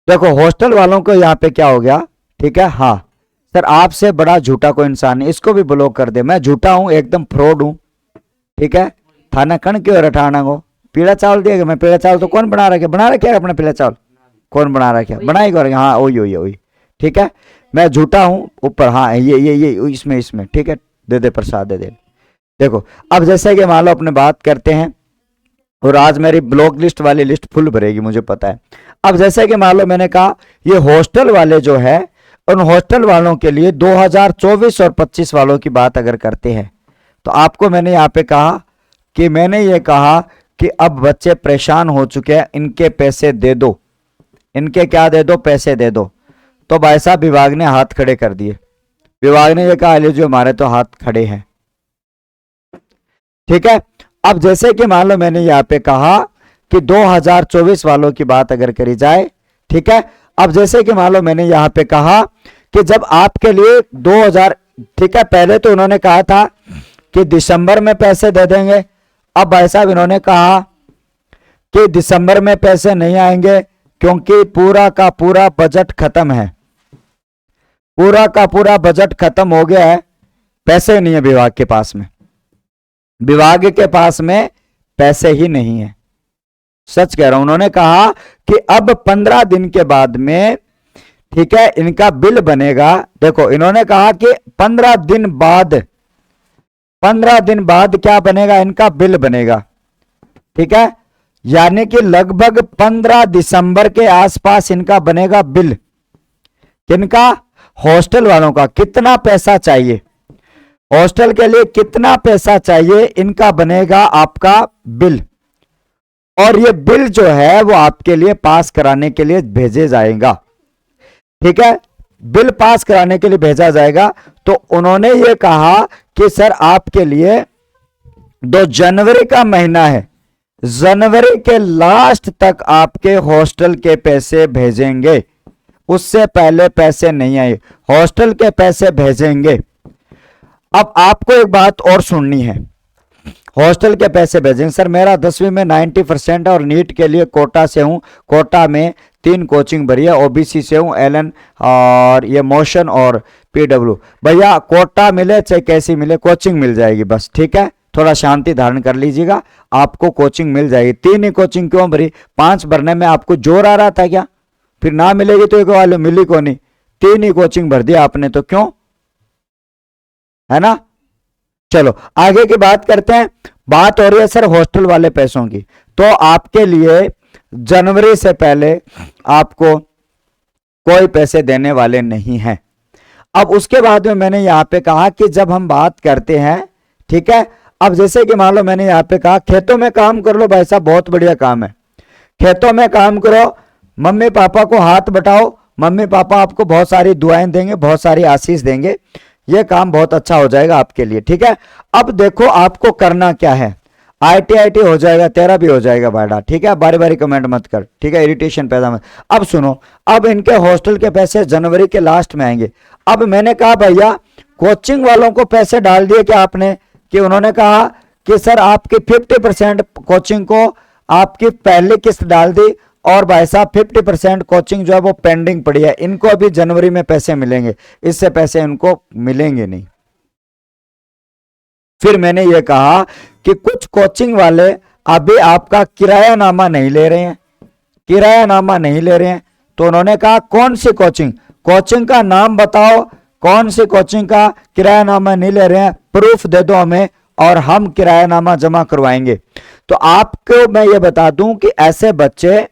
देखो हॉस्टल वालों को यहाँ पे क्या हो गया, ठीक है। हाँ सर, आपसे बड़ा झूठा कोई इंसान नहीं, इसको भी ब्लॉक कर दे। मैं झूठा हूं, एकदम फ्रॉड हूं, ठीक है। थाना कण क्यों रठाना को पीला चावल दिया, मैं पीला चावल तो कौन बना रखे है अपने पीला चावल, कौन बना रखे बनाई करेंगे, हाँ वही वही वही, ठीक है। मैं झूठा हूं ऊपर, हाँ ये इसमें इसमें, ठीक है। दे दे प्रसाद दे दे। देखो अब जैसे कि मान लो अपने बात करते हैं, और आज मेरी ब्लॉक लिस्ट वाली लिस्ट फुल भरेगी मुझे पता है। अब जैसे कि मान लो मैंने कहा ये हॉस्टल वाले जो है, उन हॉस्टल वालों के लिए 2024 और 25 वालों की बात अगर करते हैं, तो आपको मैंने यहाँ पे कहा कि मैंने ये कहा कि अब बच्चे परेशान हो चुके हैं, इनके पैसे दे दो, इनके क्या दे दो, पैसे दे दो। तो भाई साहब विभाग ने हाथ खड़े कर दिए, विभाग ने ये कहा जो हमारे तो हाथ खड़े हैं, ठीक है। अब जैसे कि मान लो मैंने यहाँ पे कहा कि 2024 वालों की बात अगर करी जाए, ठीक है। अब जैसे कि मान लो मैंने यहाँ पे कहा कि जब आपके लिए 2000, ठीक है, पहले तो उन्होंने कहा था कि दिसंबर में पैसे दे देंगे। अब भाई साहब इन्होंने कहा कि दिसंबर में पैसे नहीं आएंगे क्योंकि पूरा का पूरा बजट खत्म है, पूरा का पूरा बजट खत्म हो गया है, पैसे नहीं है विभाग के पास में, विभाग के पास में पैसे ही नहीं है। सच कह रहा हूं, उन्होंने कहा कि अब 15 दिन के बाद में, ठीक है, इनका बिल बनेगा। देखो इन्होंने कहा कि 15 दिन बाद, 15 दिन बाद क्या बनेगा, इनका बिल बनेगा, ठीक है। यानी कि लगभग 15 दिसंबर के आसपास इनका बनेगा बिल। किनका, हॉस्टल वालों का। कितना पैसा चाहिए हॉस्टल के लिए, कितना पैसा चाहिए, इनका बनेगा आपका बिल। और ये बिल जो है वो आपके लिए पास कराने के लिए भेजे जाएगा, ठीक है, बिल पास कराने के लिए भेजा जाएगा। तो उन्होंने ये कहा कि सर आपके लिए 2 जनवरी का महीना है, जनवरी के लास्ट तक आपके हॉस्टल के पैसे भेजेंगे, उससे पहले पैसे नहीं आए, हॉस्टल के पैसे भेजेंगे। अब आपको एक बात और सुननी है, हॉस्टल के पैसे भेजेंगे। सर मेरा 10वीं में 90% है और नीट के लिए कोटा से हूं, कोटा में 3 कोचिंग भरी है, ओबीसी से हूं, एलन और ये मोशन और पीडब्ल्यू। भैया कोटा मिले चाहे कैसी मिले, कोचिंग मिल जाएगी बस, ठीक है। थोड़ा शांति धारण कर लीजिएगा, आपको कोचिंग मिल जाएगी। 3 ही कोचिंग क्यों भरी, 5 भरने में आपको जोर आ रहा था क्या, फिर ना मिलेगी तो एक वाले मिली को नहीं, 3 ही कोचिंग भर दिया आपने तो क्यों, है ना। चलो आगे की बात करते हैं। बात हो रही है सर हॉस्टल वाले पैसों की, तो आपके लिए जनवरी से पहले आपको कोई पैसे देने वाले नहीं हैं। अब उसके बाद में मैंने यहां पे कहा कि जब हम बात करते हैं, ठीक है, अब जैसे कि मान लो मैंने यहां पे कहा खेतों में काम कर लो भाई साहब, बहुत बढ़िया काम है, खेतों में काम करो, मम्मी पापा को हाथ बटाओ, मम्मी पापा आपको बहुत सारी दुआएं देंगे, बहुत सारी आशीष देंगे, ये काम बहुत अच्छा हो जाएगा आपके लिए, ठीक है। अब देखो आपको करना क्या है, आईटी हो जाएगा, तेरा भी हो जाएगा बाड़ा, ठीक है। बारी बारी कमेंट मत कर, ठीक है, इरिटेशन पैदा मत। अब सुनो, अब इनके हॉस्टल के पैसे जनवरी के लास्ट में आएंगे। अब मैंने कहा भैया कोचिंग वालों को पैसे डाल दिए क्या आपने, कि उन्होंने कहा कि सर आपकी 50% कोचिंग को आपकी पहली किस्त डाल दी, और भाई साहब 50% कोचिंग जो है वो पेंडिंग पड़ी है, इनको अभी जनवरी में पैसे मिलेंगे, इससे पैसे इनको मिलेंगे नहीं। फिर मैंने ये कहा कि कुछ कोचिंग वाले अभी आपका किराया नामा नहीं ले रहे हैं, किराया नामा नहीं ले रहे हैं। तो उन्होंने कहा कौन सी कोचिंग, कोचिंग का नाम बताओ, कौन सी कोचिंग का किराया नामा नहीं ले रहे हैं, प्रूफ दे दो हमें और हम किराया नामा जमा करवाएंगे। तो आपको मैं ये बता दूं कि ऐसे बच्चे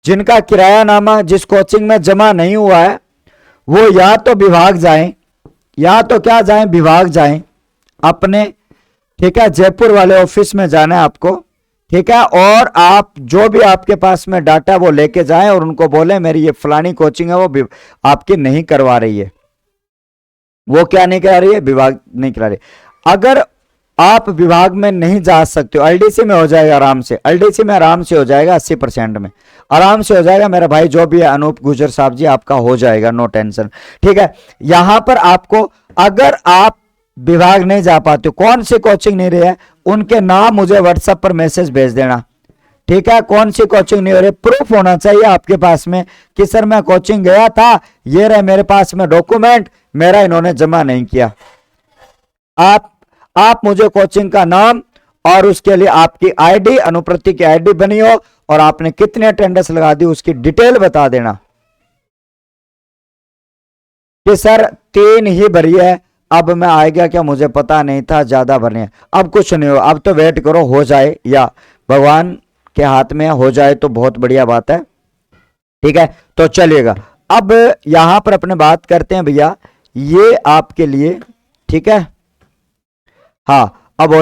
जिनका किराया नामा जिस कोचिंग में जमा नहीं हुआ है, वो या तो विभाग जाएं, या तो क्या जाएं, विभाग जाएं अपने, ठीक है, जयपुर वाले ऑफिस में जाना है आपको, ठीक है। और आप जो भी आपके पास में डाटा वो लेके जाएं और उनको बोले मेरी ये फलानी कोचिंग है वो आपकी नहीं करवा रही है, वो क्या नहीं करा रही है, विभाग नहीं करा रही। अगर आप विभाग में नहीं जा सकते हो, एलडीसी में हो जाएगा आराम से, एलडीसी में आराम से हो जाएगा, 80% में आराम से हो जाएगा। मेरा भाई जो भी है अनूप गुजर साहब जी, आपका हो जाएगा, नो टेंशन, ठीक है। यहां पर आपको अगर आप विभाग नहीं जा पाते, कौन सी कोचिंग नहीं रही है, उनके नाम मुझे व्हाट्सएप पर मैसेज भेज देना, ठीक है, कौन सी कोचिंग नहीं हो रही, प्रूफ होना चाहिए आपके पास में कि सर मैं कोचिंग गया था, ये रहे मेरे पास में डॉक्यूमेंट, मेरा इन्होंने जमा नहीं किया। आप मुझे कोचिंग का नाम और उसके लिए आपकी आईडी, अनुप्रति की आईडी बनी हो और आपने कितने अटेंडेंस लगा दी उसकी डिटेल बता देना कि सर 3 ही भरी है, अब मैं आ गया क्या मुझे पता नहीं था, ज्यादा भरने हैं। अब कुछ नहीं हो, अब तो वेट करो हो जाए, या भगवान के हाथ में हो जाए तो बहुत बढ़िया बात है। ठीक है, तो चलिएगा अब यहां पर अपने बात करते हैं भैया, ये आपके लिए, ठीक है। हाँ, अब